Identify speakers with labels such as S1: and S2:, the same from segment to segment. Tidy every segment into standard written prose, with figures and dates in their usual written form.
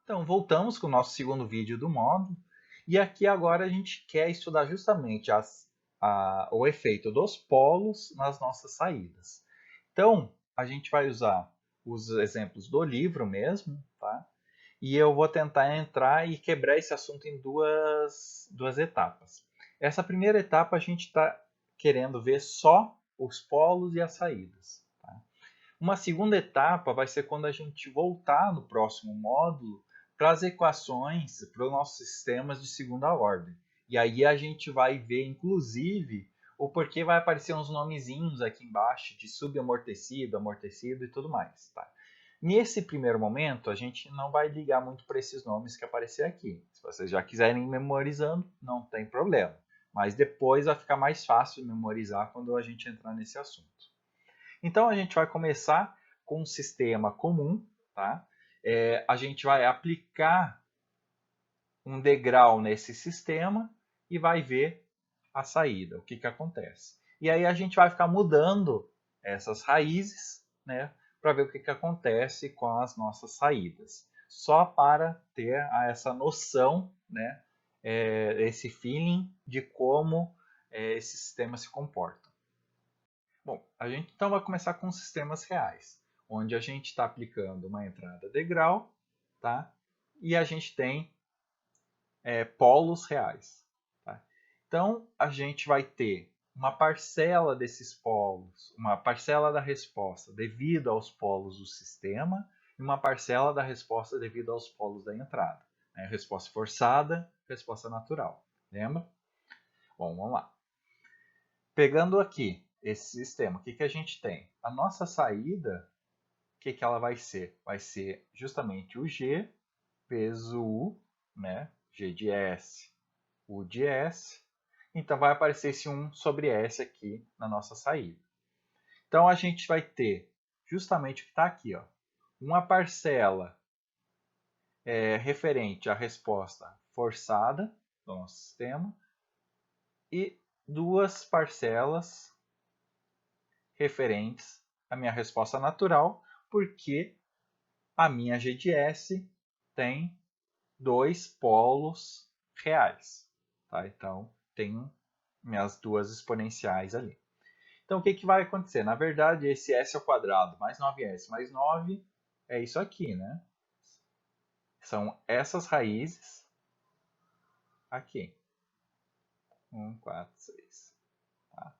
S1: Então, voltamos com o nosso segundo vídeo do módulo. E aqui agora a gente quer estudar justamente o efeito dos polos nas nossas saídas. Então, a gente vai usar os exemplos do livro mesmo, tá? E eu vou tentar entrar e quebrar esse assunto em duas etapas. Essa primeira etapa a gente está querendo ver só os polos e as saídas. Tá? Uma segunda etapa vai ser quando a gente voltar no próximo módulo para as equações para os nossos sistemas de segunda ordem. E aí a gente vai ver, inclusive, o porquê vai aparecer uns nomezinhos aqui embaixo de subamortecido, amortecido e tudo mais. Tá? Nesse primeiro momento, a gente não vai ligar muito para esses nomes que aparecer aqui. Se vocês já quiserem ir memorizando, não tem problema. Mas depois vai ficar mais fácil memorizar quando a gente entrar nesse assunto. Então, a gente vai começar com um sistema comum, tá? A gente vai aplicar um degrau nesse sistema e vai ver a saída, o que, que acontece. E aí a gente vai ficar mudando essas raízes, né, para ver o que, que acontece com as nossas saídas. Só para ter essa noção, né, esse feeling de como esse sistema se comporta. Bom, a gente então vai começar com sistemas reais, onde a gente está aplicando uma entrada degrau, tá? E a gente tem polos reais. Tá? Então, a gente vai ter uma parcela desses polos, uma parcela da resposta devido aos polos do sistema e uma parcela da resposta devido aos polos da entrada. Né? Resposta forçada, resposta natural. Lembra? Bom, vamos lá. Pegando aqui esse sistema, o que, que a gente tem? A nossa saída, o que, que ela vai ser? Vai ser justamente o G vezes o U, né? G de S, U de S. Então, vai aparecer esse 1 sobre S aqui na nossa saída. Então, a gente vai ter justamente o que está aqui, ó, uma parcela referente à resposta forçada do nosso sistema e duas parcelas referentes à minha resposta natural, porque a minha G de S tem dois polos reais. Tá? Então, tem minhas duas exponenciais ali. Então, o que, que vai acontecer? Na verdade, esse s ao quadrado mais 9s mais 9 é isso aqui, né? São essas raízes aqui. 1, 4, 6. Tá?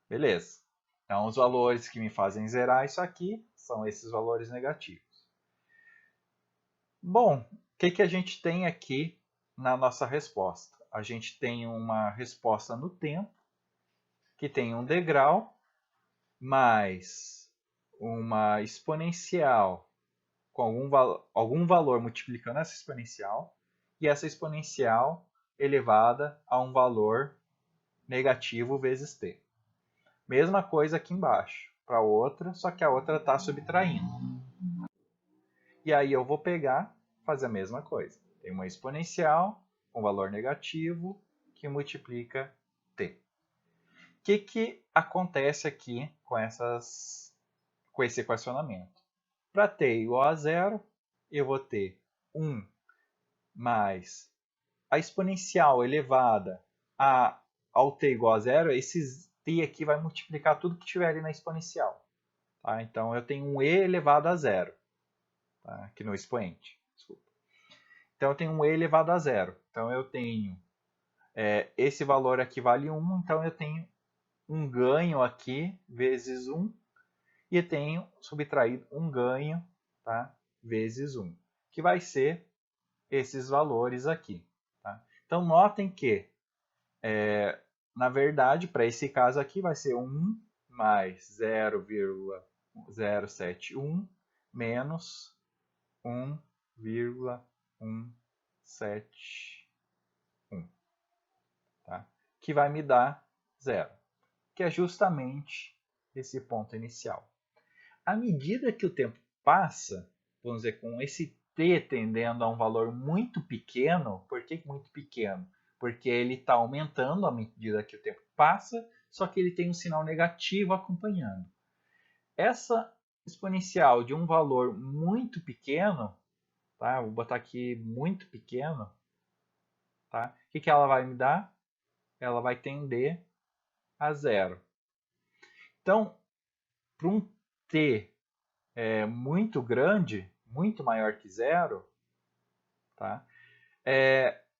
S1: Beleza. Então, os valores que me fazem zerar isso aqui são esses valores negativos. Bom, o que, que a gente tem aqui na nossa resposta? A gente tem uma resposta no tempo, que tem um degrau, mais uma exponencial com algum valor multiplicando essa exponencial, e essa exponencial elevada a um valor negativo vezes t. Mesma coisa aqui embaixo, para outra, só que a outra está subtraindo. E aí eu vou pegar, fazer a mesma coisa. Tem uma exponencial com valor negativo que multiplica t. O que acontece aqui com esse equacionamento? Para t igual a zero, eu vou ter 1 mais a exponencial elevada ao t igual a zero, esse t aqui vai multiplicar tudo que tiver ali na exponencial. Tá? Então, eu tenho um e elevado a zero, tá? Aqui no expoente. Desculpa. Então, eu tenho um e elevado a zero. Então, eu tenho esse valor aqui vale 1, então eu tenho um ganho aqui vezes 1, e eu tenho subtraído um ganho, tá? Vezes 1, que vai ser esses valores aqui. Tá? Então, notem que, na verdade, para esse caso aqui, vai ser 1 mais 0,071 menos 1,171. Tá? Que vai me dar 0, que é justamente esse ponto inicial. À medida que o tempo passa, vamos dizer, com esse t tendendo a um valor muito pequeno, por que muito pequeno? Porque ele está aumentando à medida que o tempo passa, só que ele tem um sinal negativo acompanhando. Essa exponencial de um valor muito pequeno, tá? Eu vou botar aqui muito pequeno, tá? O que ela vai me dar? Ela vai tender a zero. Então, para um t muito grande, muito maior que zero, tá?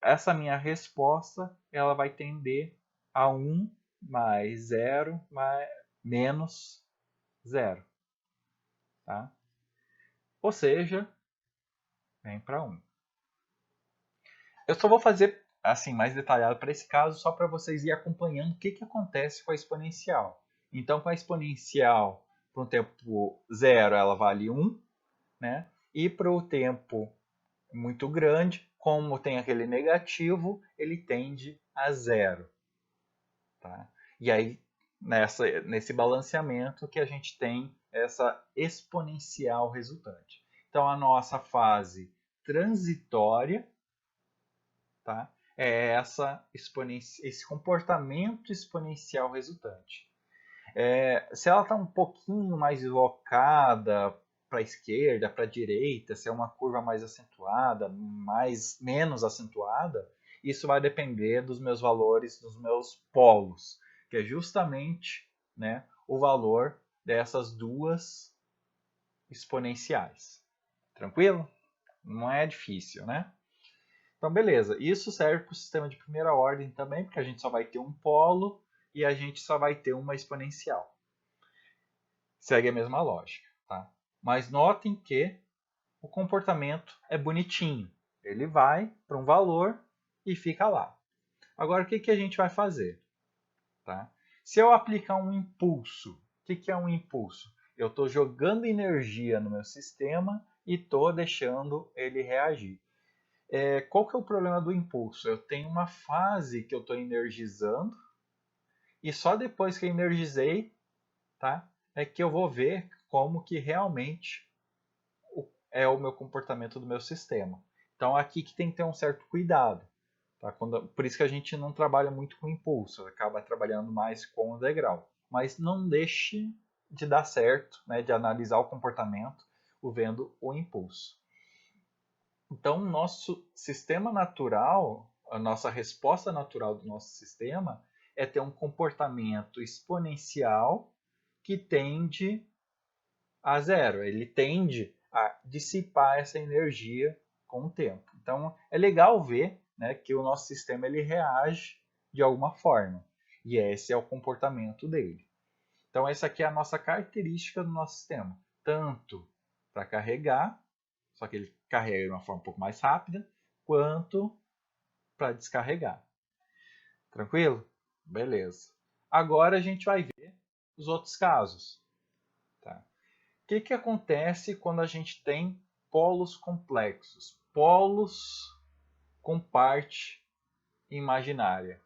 S1: Essa minha resposta ela vai tender a 1 mais 0 menos 0. Tá? Ou seja, vem para 1. Eu só vou fazer assim mais detalhado para esse caso, só para vocês irem acompanhando o que acontece com a exponencial. Então, com a exponencial, para um tempo 0, ela vale 1, né? E para o tempo muito grande, como tem aquele negativo, ele tende a 0. Tá? E aí, nesse balanceamento que a gente tem essa exponencial resultante. Então, a nossa fase transitória, tá? É esse comportamento exponencial resultante. Se ela está um pouquinho mais deslocada para a esquerda, para a direita, se é uma curva mais acentuada, menos acentuada, isso vai depender dos meus valores, dos meus polos, que é justamente, né, o valor dessas duas exponenciais. Tranquilo? Não é difícil, né? Então, beleza. Isso serve para o sistema de primeira ordem também, porque a gente só vai ter um polo e a gente só vai ter uma exponencial. Segue a mesma lógica, tá? Mas notem que o comportamento é bonitinho. Ele vai para um valor e fica lá. Agora, o que a gente vai fazer? Tá? Se eu aplicar um impulso, o que é um impulso? Eu estou jogando energia no meu sistema e estou deixando ele reagir. Qual que é o problema do impulso? Eu tenho uma fase que eu estou energizando e só depois que eu energizei, tá, é que eu vou ver como que realmente é o meu comportamento do meu sistema. Então aqui que tem que ter um certo cuidado. Tá? Por isso que a gente não trabalha muito com impulso, acaba trabalhando mais com o degrau. Mas não deixe de dar certo, né, de analisar o comportamento vendo o impulso. Então, o nosso sistema natural, a nossa resposta natural do nosso sistema é ter um comportamento exponencial que tende a zero. Ele tende a dissipar essa energia com o tempo. Então, é legal ver, né, que o nosso sistema ele reage de alguma forma. E esse é o comportamento dele. Então, essa aqui é a nossa característica do nosso sistema. Tanto para carregar, só que ele carrega de uma forma um pouco mais rápida, quanto para descarregar. Tranquilo? Beleza. Agora a gente vai ver os outros casos. Tá? O que acontece quando a gente tem polos complexos? Polos com parte imaginária.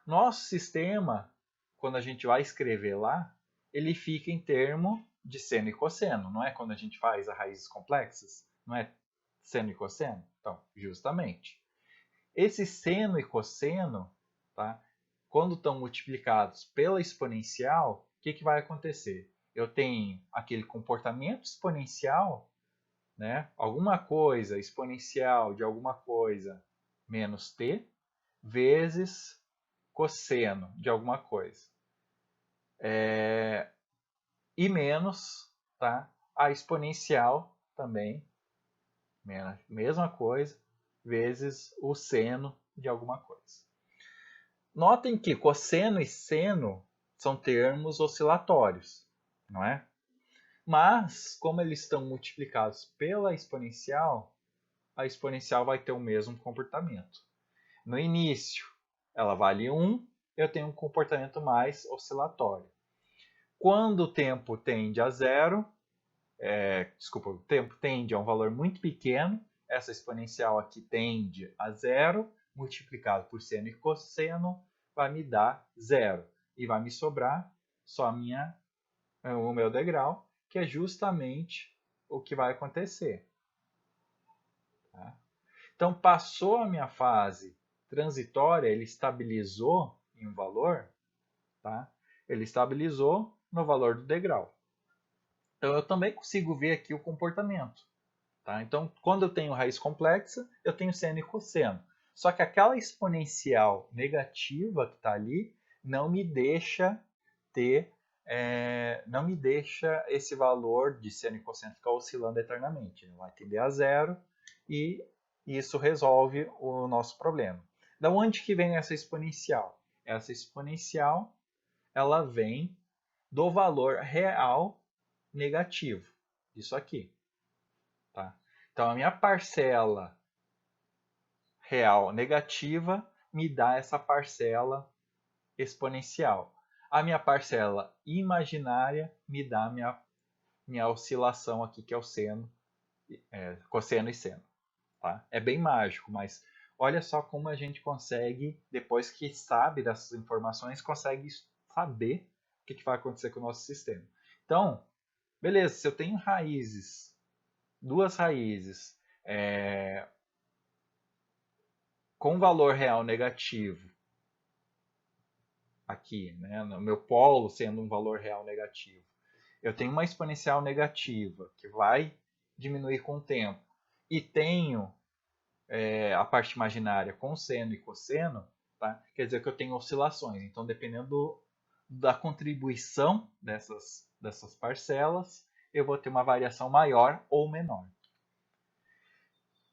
S1: Nosso sistema, quando a gente vai escrever lá, ele fica em termo de seno e cosseno, não é? Quando a gente faz as raízes complexas, não é seno e cosseno? Então, justamente. Esse seno e cosseno, tá? Quando estão multiplicados pela exponencial, o que vai acontecer? Eu tenho aquele comportamento exponencial, né? Alguma coisa exponencial de alguma coisa menos t, vezes cosseno de alguma coisa. E menos, tá? A exponencial também, mesma coisa, vezes o seno de alguma coisa. Notem que cosseno e seno são termos oscilatórios, não é? Mas, como eles estão multiplicados pela exponencial, a exponencial vai ter o mesmo comportamento. No início, ela vale 1, eu tenho um comportamento mais oscilatório. Quando o tempo tende a zero, o tempo tende a um valor muito pequeno, essa exponencial aqui tende a zero, multiplicado por seno e cosseno, vai me dar zero. E vai me sobrar só o meu degrau, que é justamente o que vai acontecer. Tá? Então, passou a minha fase transitória, ele estabilizou em um valor, tá? Ele estabilizou no valor do degrau. Então, eu também consigo ver aqui o comportamento. Tá? Então, quando eu tenho raiz complexa, eu tenho seno e cosseno. Só que aquela exponencial negativa que está ali não me deixa ter, não me deixa esse valor de seno e cosseno ficar oscilando eternamente. Ele vai tender a zero e isso resolve o nosso problema. Da onde que vem essa exponencial? Essa exponencial ela vem do valor real negativo, isso aqui. Tá? Então, a minha parcela real negativa me dá essa parcela exponencial. A minha parcela imaginária me dá a minha oscilação aqui, que é o seno, cosseno e seno. Tá? É bem mágico, mas olha só como a gente consegue, depois que sabe dessas informações, consegue saber o que vai acontecer com o nosso sistema. Então, beleza, se eu tenho raízes, duas raízes, com valor real negativo, aqui, né, no meu polo sendo um valor real negativo, eu tenho uma exponencial negativa que vai diminuir com o tempo, e tenho a parte imaginária com seno e cosseno, tá? Quer dizer que eu tenho oscilações. Então, dependendo da contribuição dessas parcelas, eu vou ter uma variação maior ou menor.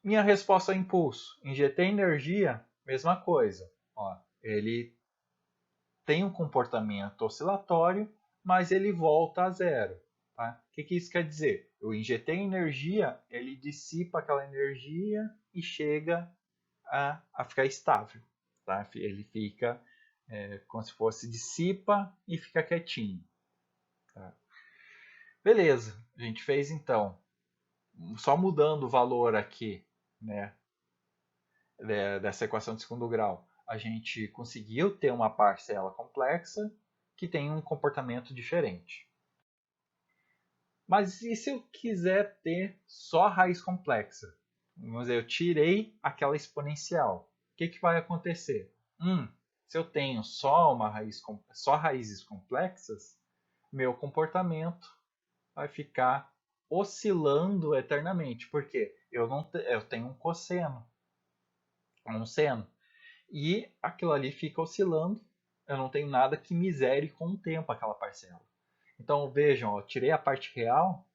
S1: Minha resposta ao impulso. Injetei energia, mesma coisa. Ó, ele tem um comportamento oscilatório, mas ele volta a zero. Tá? O que isso quer dizer? Eu injetei energia, ele dissipa aquela energia e chega a ficar estável. Tá? Ele fica como se fosse dissipa e fica quietinho. Tá? Beleza, a gente fez então. Só mudando o valor aqui, né, dessa equação de segundo grau, a gente conseguiu ter uma parcela complexa que tem um comportamento diferente. Mas e se eu quiser ter só raiz complexa? Vamos dizer, eu tirei aquela exponencial. O que vai acontecer? Se eu tenho só raízes complexas, meu comportamento vai ficar oscilando eternamente. Por quê? Eu tenho um cosseno, um seno. E aquilo ali fica oscilando. Eu não tenho nada que misere com o tempo aquela parcela. Então vejam, eu tirei a parte real,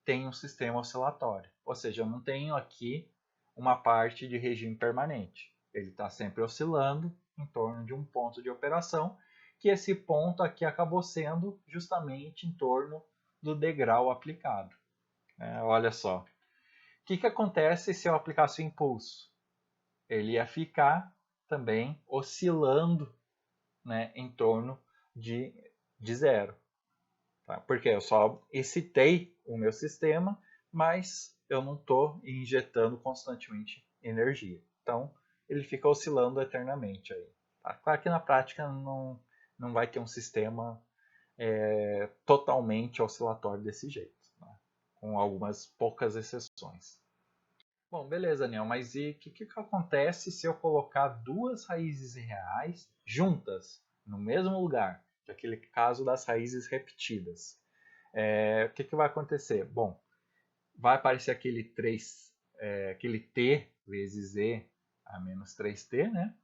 S1: tem um sistema oscilatório. Ou seja, eu não tenho aqui uma parte de regime permanente. Ele está sempre oscilando em torno de um ponto de operação, que esse ponto aqui acabou sendo justamente em torno do degrau aplicado. Olha só. O que acontece se eu aplicasse o impulso? Ele ia ficar também oscilando, né, em torno de zero. Tá? Porque eu só excitei o meu sistema, mas eu não estou injetando constantemente energia. Então, ele fica oscilando eternamente. Aí. Tá? Claro que na prática não vai ter um sistema totalmente oscilatório desse jeito, né? Com algumas poucas exceções. Bom, beleza, Daniel, mas e o que acontece se eu colocar duas raízes reais juntas no mesmo lugar? Que é aquele caso das raízes repetidas. O que vai acontecer? Bom, vai aparecer aquele t vezes e a menos 3t, né?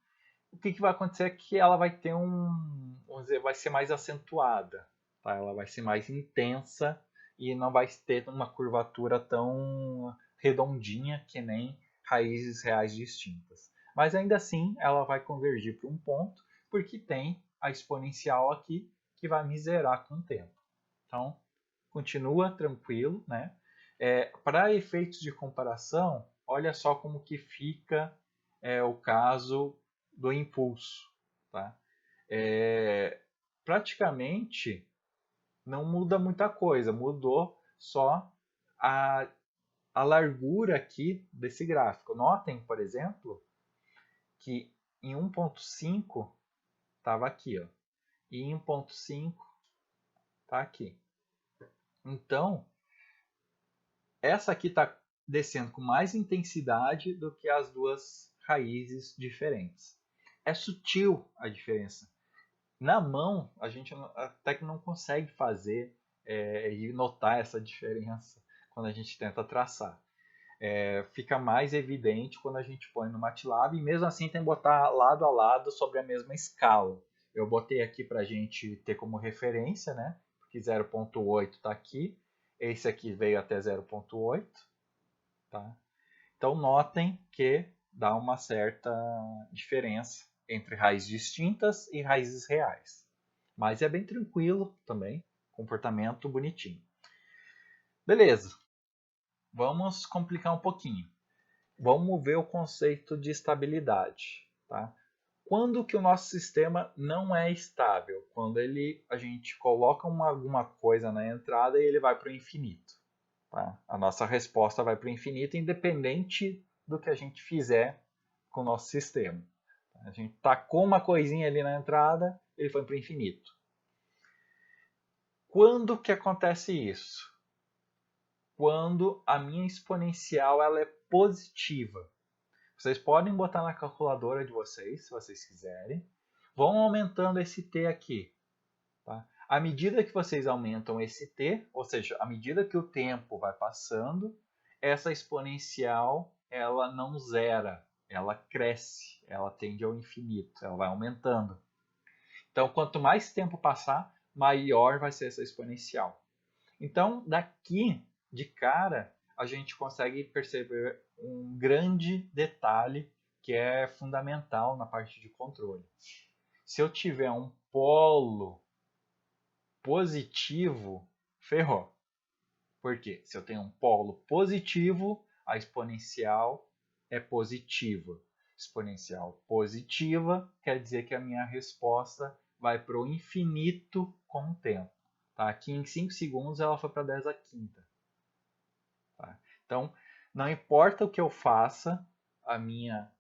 S1: O que vai acontecer é que ela vai ter vamos dizer, vai ser mais acentuada, tá? Ela vai ser mais intensa e não vai ter uma curvatura tão redondinha que nem raízes reais distintas. Mas ainda assim, ela vai convergir para um ponto, porque tem a exponencial aqui que vai miserar com o tempo. Então, continua tranquilo, né? Para efeitos de comparação, olha só como que fica o caso do impulso. Tá? Praticamente não muda muita coisa, mudou só a largura aqui desse gráfico. Notem, por exemplo, que em 1.5 estava aqui, ó, e em 1.5 está aqui. Então, essa aqui está descendo com mais intensidade do que as duas raízes diferentes. É sutil a diferença. Na mão, a gente até que não consegue fazer e notar essa diferença quando a gente tenta traçar. fica mais evidente quando a gente põe no MATLAB, e mesmo assim tem que botar lado a lado sobre a mesma escala. Eu botei aqui para a gente ter como referência, né? Porque 0.8 está aqui, esse aqui veio até 0.8, tá? Então notem que dá uma certa diferença entre raízes distintas e raízes reais. Mas é bem tranquilo também, comportamento bonitinho. Beleza, vamos complicar um pouquinho. Vamos ver o conceito de estabilidade. Tá? Quando que o nosso sistema não é estável? Quando a gente coloca alguma coisa na entrada e ele vai para o infinito. Tá? A nossa resposta vai para o infinito, independente do que a gente fizer com o nosso sistema. A gente tacou uma coisinha ali na entrada, ele foi para o infinito. Quando que acontece isso? Quando a minha exponencial ela é positiva. Vocês podem botar na calculadora de vocês, se vocês quiserem. Vão aumentando esse t aqui. Tá? À medida que vocês aumentam esse t, ou seja, à medida que o tempo vai passando, essa exponencial ela não zera, ela cresce, ela tende ao infinito, ela vai aumentando. Então, quanto mais tempo passar, maior vai ser essa exponencial. Então, daqui de cara, a gente consegue perceber um grande detalhe que é fundamental na parte de controle. Se eu tiver um polo positivo, ferrou. Por quê? Se eu tenho um polo positivo, a exponencial é positiva. Exponencial positiva quer dizer que a minha resposta vai para o infinito com o tempo. Tá? Aqui em 5 segundos ela foi para 10 a quinta. Tá? Então, não importa o que eu faça, a minha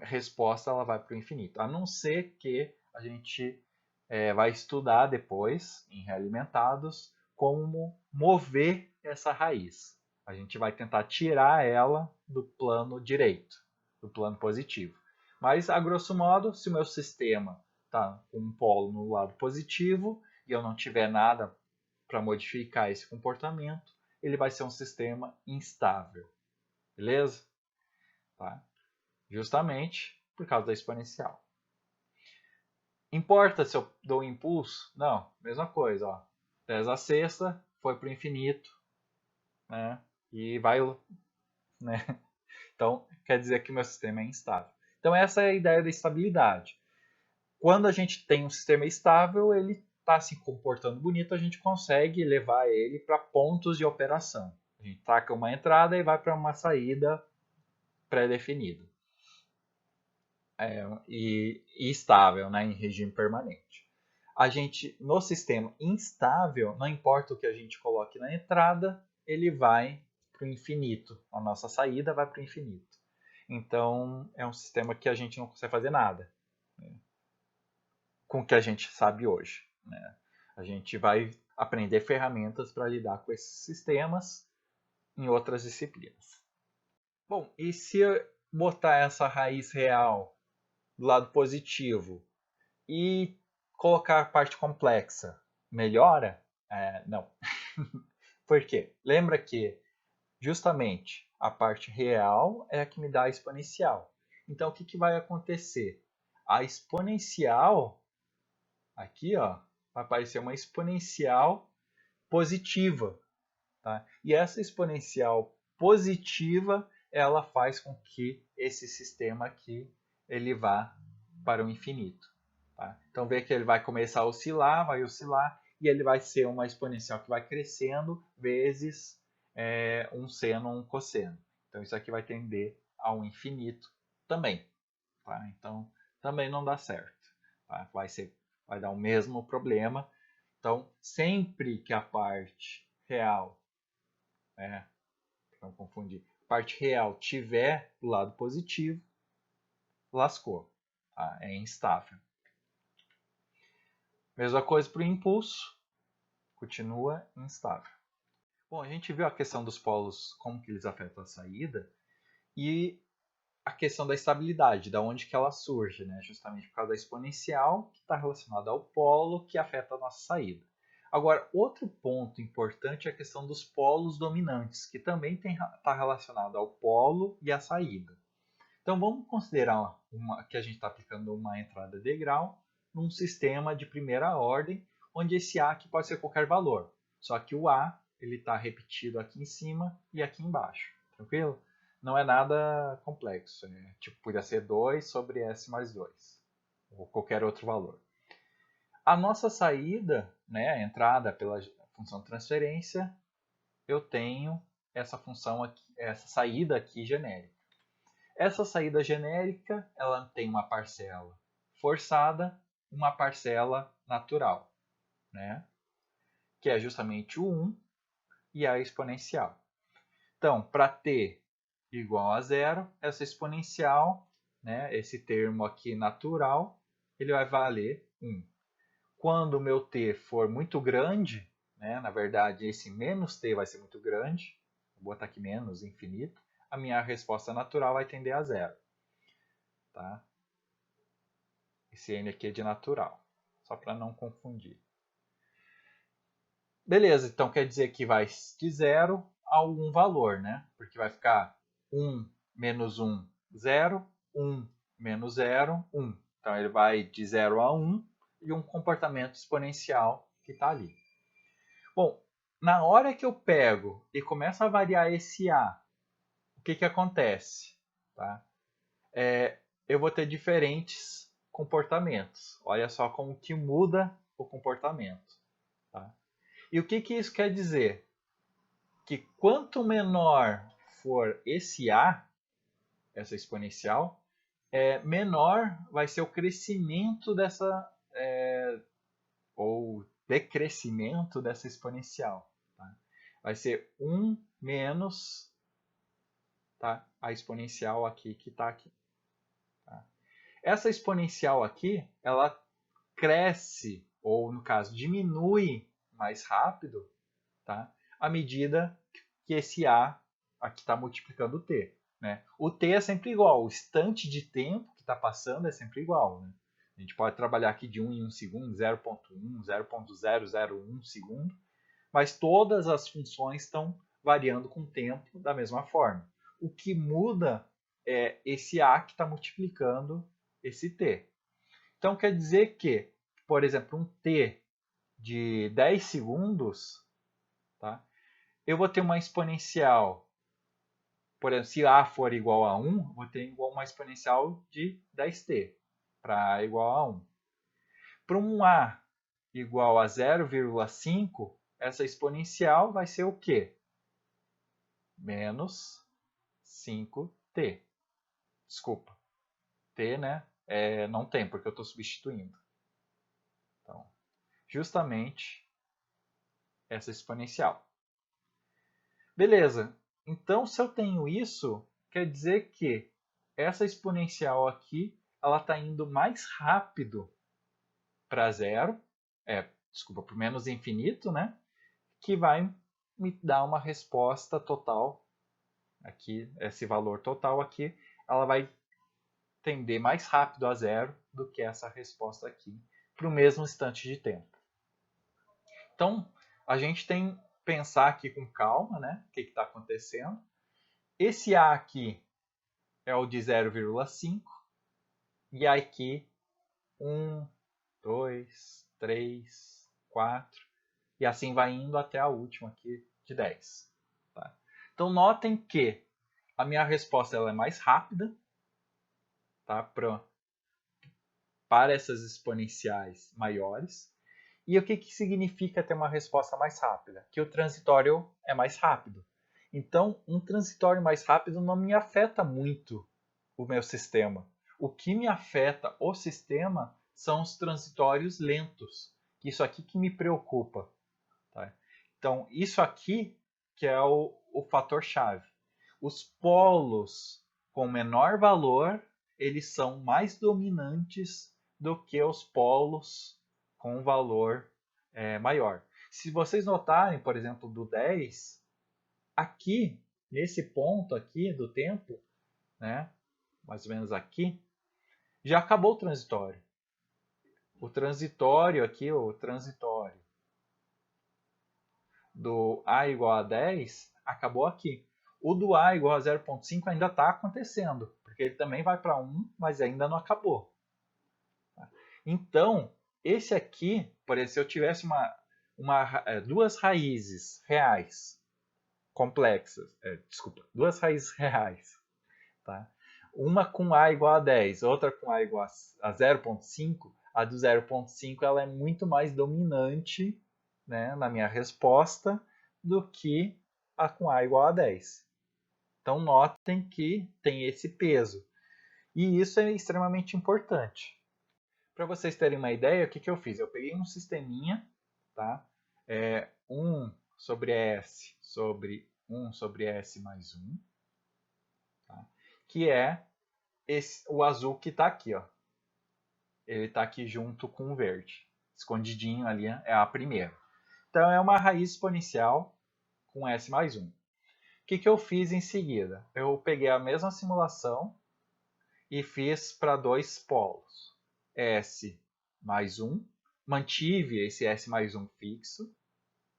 S1: resposta ela vai para o infinito. A não ser que a gente vai estudar depois, em realimentados, como mover essa raiz. A gente vai tentar tirar ela do plano direito, do plano positivo. Mas, a grosso modo, se o meu sistema está com um polo no lado positivo e eu não tiver nada para modificar esse comportamento, ele vai ser um sistema instável. Beleza? Tá? Justamente por causa da exponencial. Importa se eu dou um impulso? Não, mesma coisa. Ó. 10 a sexta foi para o infinito. Né? E vai. Né? Então, quer dizer que o meu sistema é instável. Então, essa é a ideia da estabilidade. Quando a gente tem um sistema estável, ele está se comportando bonito, a gente consegue levar ele para pontos de operação. A gente taca uma entrada e vai para uma saída pré-definida. E estável, né, em regime permanente. A gente, no sistema instável, não importa o que a gente coloque na entrada, ele vai para o infinito. A nossa saída vai para o infinito. Então, é um sistema que a gente não consegue fazer nada, né, com o que a gente sabe hoje. Né? A gente vai aprender ferramentas para lidar com esses sistemas em outras disciplinas. Bom, e se eu botar essa raiz real do lado positivo e colocar a parte complexa, melhora? Não. Por quê? Lembra que justamente a parte real é a que me dá a exponencial. Então, o que vai acontecer? A exponencial, aqui, ó, vai aparecer uma exponencial positiva. Tá? E essa exponencial positiva, ela faz com que esse sistema aqui ele vá para o infinito. Tá? Então, vê que ele vai começar a oscilar, vai oscilar, e ele vai ser uma exponencial que vai crescendo vezes um seno, um cosseno. Então, isso aqui vai tender ao infinito também. Tá? Então, também não dá certo. Tá? Vai dar o mesmo problema. Então, sempre que a parte real, não confundir, a parte real tiver do lado positivo, lascou. Tá? É instável. Mesma coisa para o impulso, continua instável. Bom, a gente viu a questão dos polos, como que eles afetam a saída, e a questão da estabilidade, da onde que ela surge, né? Justamente por causa da exponencial, que está relacionada ao polo, que afeta a nossa saída. Agora, outro ponto importante é a questão dos polos dominantes, que também está relacionado ao polo e à saída. Então, vamos considerar que a gente está aplicando uma entrada de grau num sistema de primeira ordem, onde esse A aqui pode ser qualquer valor. Só que o A está repetido aqui em cima e aqui embaixo. Tranquilo? Não é nada complexo. Tipo, podia ser 2 sobre S mais 2. Ou qualquer outro valor. A nossa saída, né, a entrada pela função de transferência, eu tenho essa função aqui, essa saída aqui genérica. Essa saída genérica, ela tem uma parcela forçada, uma parcela natural, né? Que é justamente o 1 e a exponencial. Então, para t igual a zero, essa exponencial, né, esse termo aqui natural, ele vai valer 1. Quando o meu t for muito grande, né, na verdade esse menos t vai ser muito grande, vou botar aqui menos infinito, a minha resposta natural vai tender a zero. Tá? Esse n aqui é de natural, só para não confundir. Beleza, então quer dizer que vai de 0 a algum valor, né? Porque vai ficar 1 menos 1, 0, 1 menos 0, 1. Então ele vai de 0 a 1 e um comportamento exponencial que está ali. Bom, na hora que eu pego e começo a variar esse A, o que acontece? Tá? Eu vou ter diferentes comportamentos. Olha só como que muda o comportamento. Tá? E o que isso quer dizer? Que quanto menor for esse A, essa exponencial, menor vai ser o crescimento dessa, ou decrescimento dessa exponencial. Tá? Vai ser 1 menos, tá, a exponencial aqui que está aqui. Tá? Essa exponencial aqui, ela cresce, ou no caso, diminui mais rápido, tá? À medida que esse A aqui está multiplicando o T. Né? O T é sempre igual, o instante de tempo que está passando é sempre igual. Né? A gente pode trabalhar aqui de 1 em 1 segundo, 0.1, 0.001 segundo, mas todas as funções estão variando com o tempo da mesma forma. O que muda é esse A que está multiplicando esse T. Então quer dizer que, por exemplo, um T de 10 segundos, tá? Eu vou ter uma exponencial, por exemplo, se A for igual a 1, vou ter uma exponencial de 10t, para A igual a 1. Para um A igual a 0,5, essa exponencial vai ser o quê? Menos 5t. Desculpa, t, né? Não tem, porque eu estou substituindo. Então, justamente essa exponencial. Beleza. Então, se eu tenho isso, quer dizer que essa exponencial aqui, ela está indo mais rápido para zero, desculpa, para o menos infinito, né? Que vai me dar uma resposta total, aqui, esse valor total aqui, ela vai tender mais rápido a zero do que essa resposta aqui, para o mesmo instante de tempo. Então, a gente tem que pensar aqui com calma, né? O que está acontecendo. Esse A aqui é o de 0,5 e aqui 1, 2, 3, 4 e assim vai indo até a última aqui de 10. Tá? Então notem que a minha resposta ela é mais rápida, tá? Para essas exponenciais maiores. E o que significa ter uma resposta mais rápida? Que o transitório é mais rápido. Então, um transitório mais rápido não me afeta muito o meu sistema. O que me afeta o sistema são os transitórios lentos. Isso aqui que me preocupa. Tá? Então, isso aqui que é o fator-chave. Os polos com menor valor, eles são mais dominantes do que os polos com valor maior. Se vocês notarem, por exemplo, do 10, aqui, nesse ponto aqui do tempo, né, mais ou menos aqui, já acabou o transitório. O transitório aqui, o transitório do A igual a 10 acabou aqui. O do A igual a 0,5 ainda está acontecendo, porque ele também vai para 1, mas ainda não acabou. Então, esse aqui, por exemplo, se eu tivesse duas raízes reais complexas, duas raízes reais, tá? Uma com A igual a 10, outra com A igual a 0,5, a do 0,5 ela é muito mais dominante, né, na minha resposta do que a com A igual a 10. Então, notem que tem esse peso. E isso é extremamente importante. Para vocês terem uma ideia, o que eu fiz? Eu peguei um sisteminha, tá? 1 sobre S sobre 1 sobre S mais 1, tá? Que é o azul que está aqui, ó. Ele está aqui junto com o verde. Escondidinho ali é a primeira. Então é uma raiz exponencial com S mais 1. O que eu fiz em seguida? Eu peguei a mesma simulação e fiz para dois polos. S mais 1. Mantive esse S mais 1 fixo,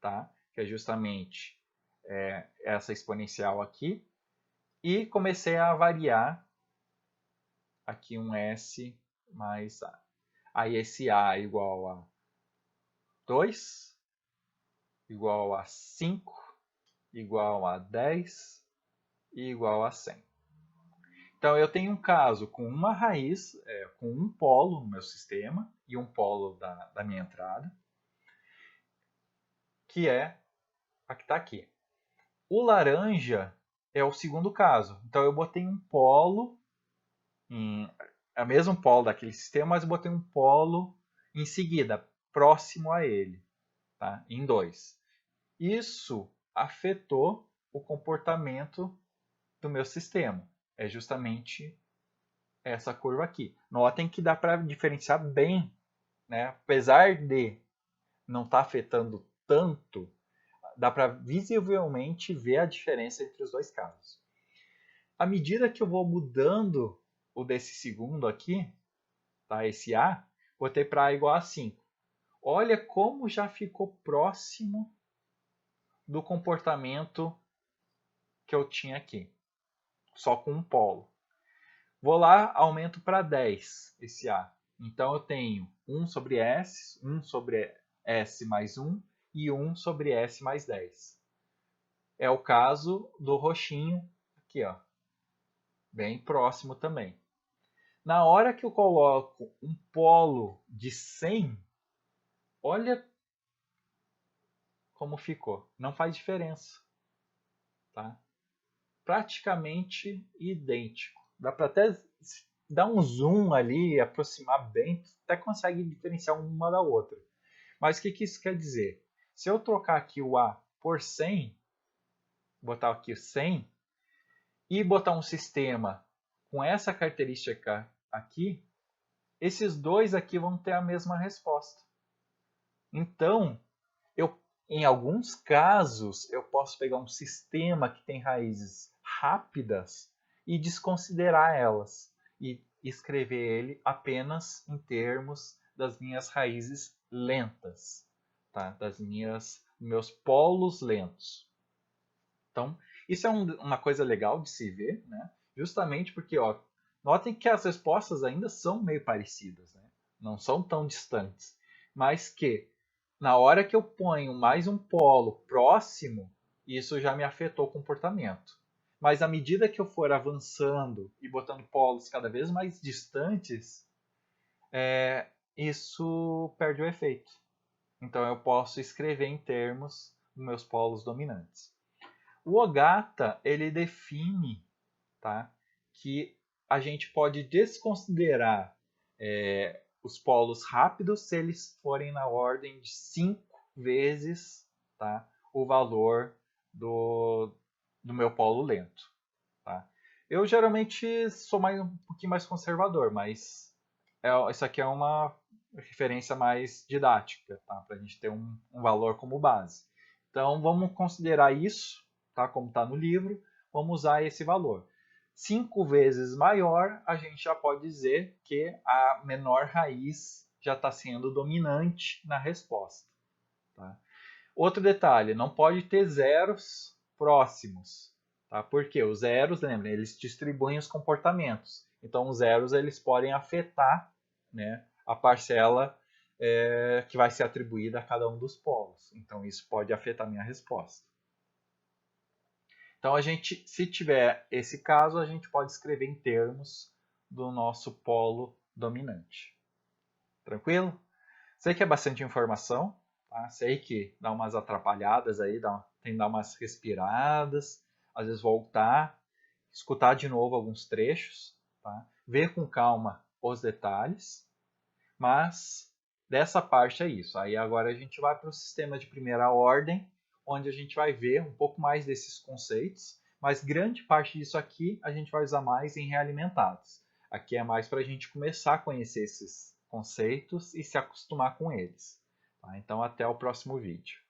S1: tá? Que é justamente essa exponencial aqui. E comecei a variar aqui um S mais A. Aí esse A igual a 2, igual a 5, igual a 10 e igual a 100. Então eu tenho um caso com uma raiz, com um polo no meu sistema e um polo da minha entrada, que é a que está aqui. O laranja é o segundo caso. Então eu botei um polo, é o mesmo polo daquele sistema, mas eu botei um polo em seguida, próximo a ele, tá? Em 2. Isso afetou o comportamento do meu sistema. É justamente essa curva aqui. Notem que dá para diferenciar bem, né? Apesar de não estar afetando tanto, dá para visivelmente ver a diferença entre os dois casos. À medida que eu vou mudando o desse segundo aqui, tá? Esse A, botei para A igual a 5. Olha como já ficou próximo do comportamento que eu tinha aqui, só com um polo. Vou lá, aumento para 10 esse A. Então eu tenho 1 sobre S, 1 sobre S mais 1 e 1 sobre S mais 10. É o caso do roxinho aqui, ó, bem próximo também. Na hora que eu coloco um polo de 100, olha como ficou. Não faz diferença, tá? Praticamente idêntico. Dá para até dar um zoom ali, aproximar bem, até consegue diferenciar uma da outra. Mas o que isso quer dizer? Se eu trocar aqui o A por 100, botar aqui o 100, e botar um sistema com essa característica aqui, esses dois aqui vão ter a mesma resposta. Então, em alguns casos, eu posso pegar um sistema que tem raízes rápidas e desconsiderar elas e escrever ele apenas em termos das minhas raízes lentas, tá? Das meus polos lentos. Então, isso é uma coisa legal de se ver, né? Justamente porque, ó, notem que as respostas ainda são meio parecidas, né? Não são tão distantes, mas que na hora que eu ponho mais um polo próximo, isso já me afetou o comportamento. Mas à medida que eu for avançando e botando polos cada vez mais distantes, isso perde o efeito. Então eu posso escrever em termos dos meus polos dominantes. O Ogata, ele define, tá, que a gente pode desconsiderar os polos rápidos se eles forem na ordem de 5 vezes, tá, o valor do meu polo lento. Tá? Eu geralmente sou um pouquinho mais conservador, mas isso aqui é uma referência mais didática, tá? Para a gente ter um valor como base. Então vamos considerar isso, tá? Como está no livro, vamos usar esse valor. 5 vezes maior, a gente já pode dizer que a menor raiz já está sendo dominante na resposta. Tá? Outro detalhe, não pode ter zeros próximos, tá? Porque os zeros, lembrem, eles distribuem os comportamentos. Então, os zeros eles podem afetar, né, a parcela que vai ser atribuída a cada um dos polos. Então, isso pode afetar a minha resposta. Então, se tiver esse caso, a gente pode escrever em termos do nosso polo dominante. Tranquilo? Sei que é bastante informação, tá? Sei que dá umas atrapalhadas aí, tem que dar umas respiradas, às vezes voltar, escutar de novo alguns trechos, tá? Ver com calma os detalhes, mas dessa parte é isso. Aí agora a gente vai para o sistema de primeira ordem, onde a gente vai ver um pouco mais desses conceitos, mas grande parte disso aqui a gente vai usar mais em realimentados. Aqui é mais para a gente começar a conhecer esses conceitos e se acostumar com eles. Tá? Então, até o próximo vídeo.